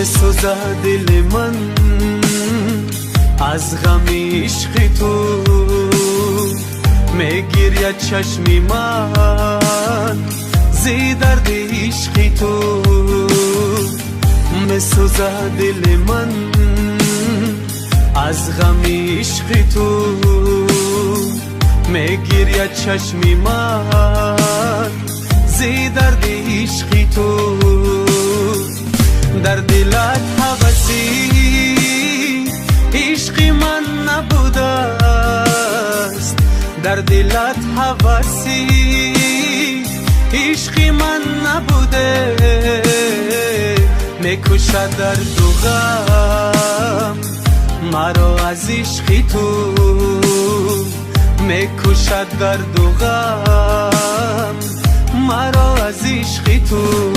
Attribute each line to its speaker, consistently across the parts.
Speaker 1: میسوزد دل من از غم عشق تو، میگیرد چشم من زی درد عشق تو. میسوزد دل من از غم عشق تو، میگیرد چشم من زی درد عشق تو. در دلت هوسی عشق من نبوده است، در دلت هوسی عشق من نبوده، میکشد درد و غم مرا از عشق تو، میکشد درد و غم مرا از عشق تو.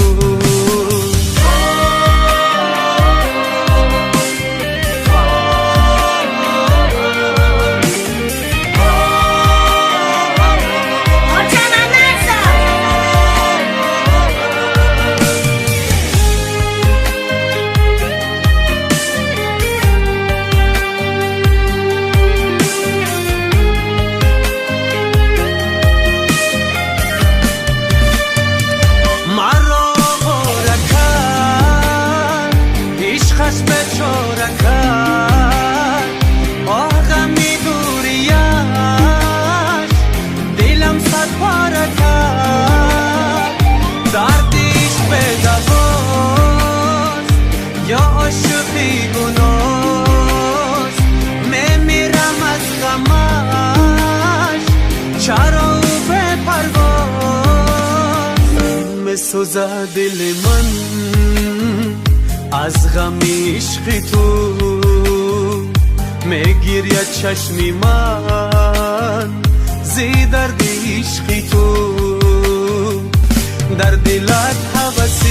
Speaker 1: میسوزد دل من از غم عشق تو، میگیرد چشم من زی درد عشق تو. در دلت هوس